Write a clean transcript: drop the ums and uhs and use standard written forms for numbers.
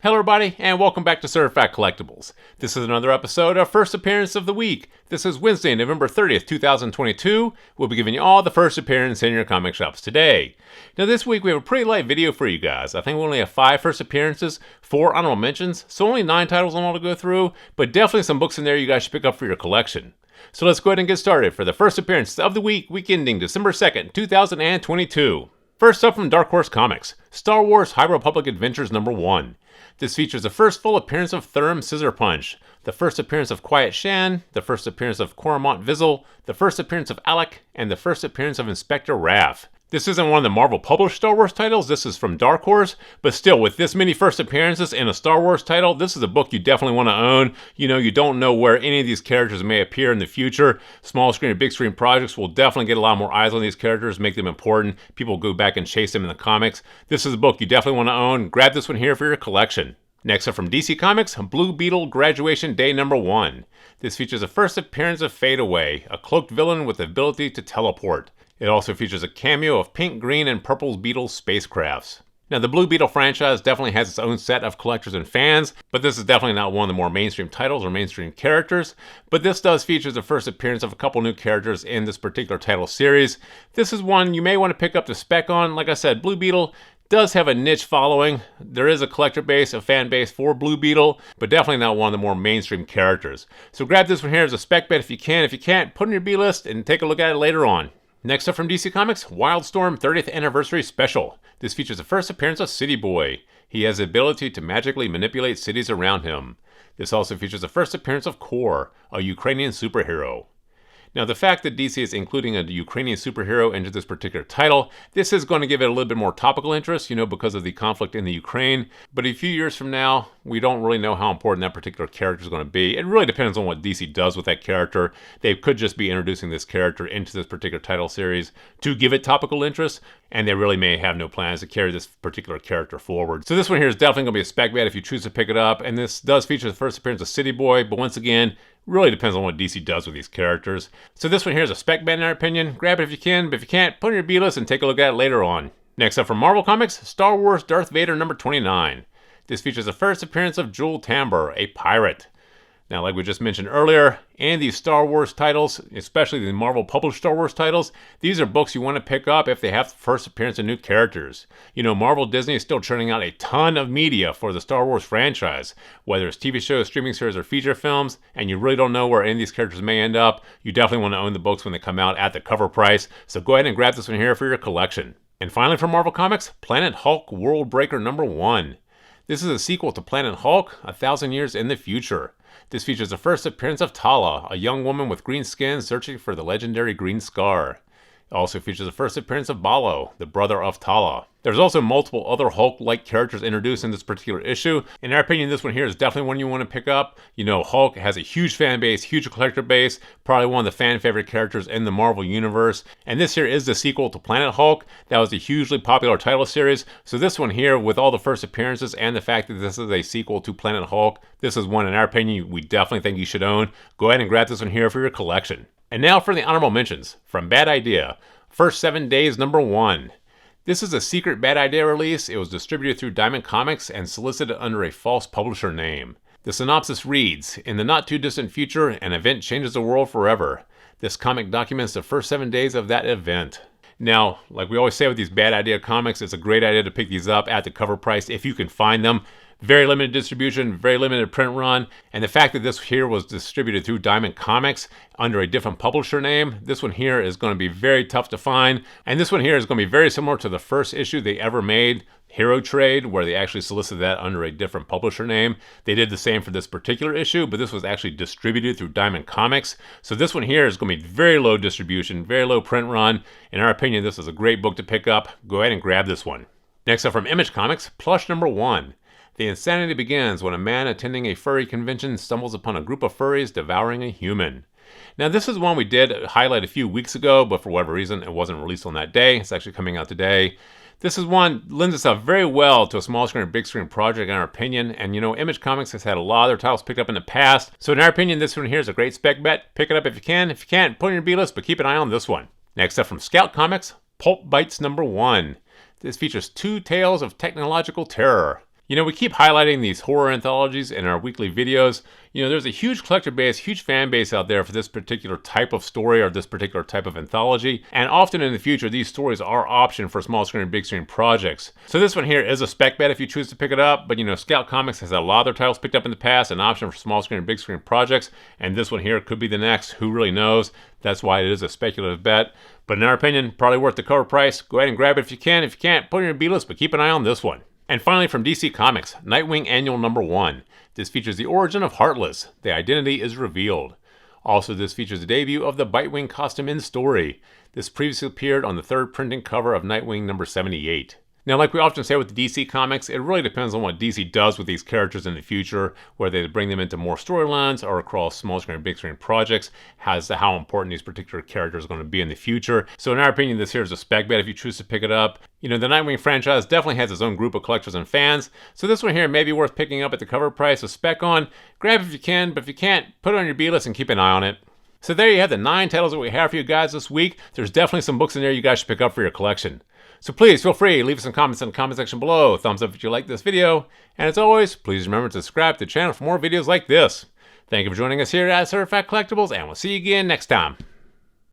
Hello everybody, and welcome back to Certified Collectibles. This is another episode of First Appearance of the Week. This is Wednesday, November 30th, 2022. We'll be giving you all the first appearance in your comic shops today. Now this week we have a pretty light video for you guys. I think we only have 5 first appearances, 4 honorable mentions, so only 9 titles on all to go through, but definitely some books in there you guys should pick up for your collection. So let's go ahead and get started for the first appearance of the week ending December 2nd, 2022. First up from Dark Horse Comics, Star Wars High Republic Adventures number 1. This features the first full appearance of Thurum Scissorpunch, the first appearance of Quiet Shan, the first appearance of Coromant Vizzle, the first appearance of Alec, and the first appearance of Inspector Raff. This isn't one of the Marvel published Star Wars titles, this is from Dark Horse, but still, with this many first appearances in a Star Wars title, this is a book you definitely want to own. You don't know where any of these characters may appear in the future. Small screen and big screen projects will definitely get a lot more eyes on these characters, make them important. People go back and chase them in the comics. This is a book you definitely want to own. Grab this one here for your collection. Next up from DC Comics, Blue Beetle Graduation Day number 1. This features the first appearance of Fadeaway, a cloaked villain with the ability to teleport. It also features a cameo of Pink, Green, and Purple Beetle spacecrafts. Now, the Blue Beetle franchise definitely has its own set of collectors and fans, but this is definitely not one of the more mainstream titles or mainstream characters. But this does feature the first appearance of a couple new characters in this particular title series. This is one you may want to pick up the spec on. Like I said, Blue Beetle does have a niche following. There is a collector base, a fan base for Blue Beetle, but definitely not one of the more mainstream characters. So grab this one here as a spec bet if you can. If you can't, put it in your B-list and take a look at it later on. Next up from DC Comics, Wildstorm 30th Anniversary Special. This features the first appearance of City Boy. He has the ability to magically manipulate cities around him. This also features the first appearance of Kor, a Ukrainian superhero. Now, the fact that DC is including a Ukrainian superhero into this particular title, this is going to give it a little bit more topical interest, because of the conflict in the Ukraine. But a few years from now, we don't really know how important that particular character is going to be. It really depends on what DC does with that character. They could just be introducing this character into this particular title series to give it topical interest, and they really may have no plans to carry this particular character forward. So this one here is definitely going to be a spec bet if you choose to pick it up, and this does feature the first appearance of City Boy, but once again, really depends on what DC does with these characters. So this one here is a spec bet in our opinion. Grab it if you can, but if you can't, put it in your B-list and take a look at it later on. Next up from Marvel Comics, Star Wars Darth Vader number 29. This features the first appearance of Jewel Tambor, a pirate. Now, like we just mentioned earlier, and these Star Wars titles, especially the Marvel published Star Wars titles, these are books you want to pick up if they have the first appearance of new characters. Marvel Disney is still churning out a ton of media for the Star Wars franchise, whether it's TV shows, streaming series, or feature films, and you really don't know where any of these characters may end up. You definitely want to own the books when they come out at the cover price, so go ahead and grab this one here for your collection. And finally from Marvel Comics, Planet Hulk World Breaker number 1. This is a sequel to Planet Hulk, 1,000 years in the future. This features the first appearance of Tala, a young woman with green skin searching for the legendary Green Scar. It also features the first appearance of Balo, the brother of Tala. There's also multiple other Hulk-like characters introduced in this particular issue. In our opinion, this one here is definitely one you want to pick up. Hulk has a huge fan base, huge collector base, probably one of the fan favorite characters in the Marvel Universe. And this here is the sequel to Planet Hulk. That was a hugely popular title series. So this one here, with all the first appearances and the fact that this is a sequel to Planet Hulk, this is one, in our opinion, we definitely think you should own. Go ahead and grab this one here for your collection. And now for the honorable mentions. From Bad Idea, First 7 Days number 1. This is a secret Bad Idea release. It was distributed through Diamond Comics and solicited under a false publisher name. The synopsis reads, in the not too distant future, an event changes the world forever. This comic documents the first 7 days of that event. Now, like we always say with these Bad Idea comics, it's a great idea to pick these up at the cover price if you can find them. Very limited distribution, very limited print run, and the fact that this here was distributed through Diamond Comics under a different publisher name, this one here is going to be very tough to find, and this one here is going to be very similar to the first issue they ever made, Hero Trade, where they actually solicited that under a different publisher name. They did the same for this particular issue, but this was actually distributed through Diamond Comics. So this one here is going to be very low distribution, very low print run. In our opinion, this is a great book to pick up. Go ahead and grab this one. Next up from Image Comics, Plush number 1. The insanity begins when a man attending a furry convention stumbles upon a group of furries devouring a human. Now, this is one we did highlight a few weeks ago, but for whatever reason, it wasn't released on that day. It's actually coming out today. This is one lends itself very well to a small screen or big screen project in our opinion. And Image Comics has had a lot of their titles picked up in the past. So in our opinion, this one here is a great spec bet. Pick it up if you can. If you can't, put it in your B-list, but keep an eye on this one. Next up from Scout Comics, Pulp Bites number 1. This features 2 tales of technological terror. We keep highlighting these horror anthologies in our weekly videos. There's a huge collector base, huge fan base out there for this particular type of story or this particular type of anthology. And often in the future, these stories are optioned for small screen and big screen projects. So this one here is a spec bet if you choose to pick it up. But Scout Comics has had a lot of their titles picked up in the past, an option for small screen and big screen projects. And this one here could be the next. Who really knows? That's why it is a speculative bet. But in our opinion, probably worth the cover price. Go ahead and grab it if you can. If you can't, put it in your B-list, but keep an eye on this one. And finally, from DC Comics, Nightwing Annual Number 1. This features the origin of Heartless. The identity is revealed. Also, this features the debut of the Bitewing costume in story. This previously appeared on the third printing cover of Nightwing number 78. Now, like we often say with the DC Comics, it really depends on what DC does with these characters in the future, whether they bring them into more storylines or across small screen and big screen projects, as to how important these particular characters are going to be in the future. So in our opinion, this here is a spec bet if you choose to pick it up. The Nightwing franchise definitely has its own group of collectors and fans, so this one here may be worth picking up at the cover price, a spec on. Grab it if you can, but if you can't, put it on your B-list and keep an eye on it. So there you have the 9 titles that we have for you guys this week. There's definitely some books in there you guys should pick up for your collection. So please feel free, leave us some comments in the comment section below. Thumbs up if you like this video. And as always, please remember to subscribe to the channel for more videos like this. Thank you for joining us here at Certified Collectibles, and we'll see you again next time.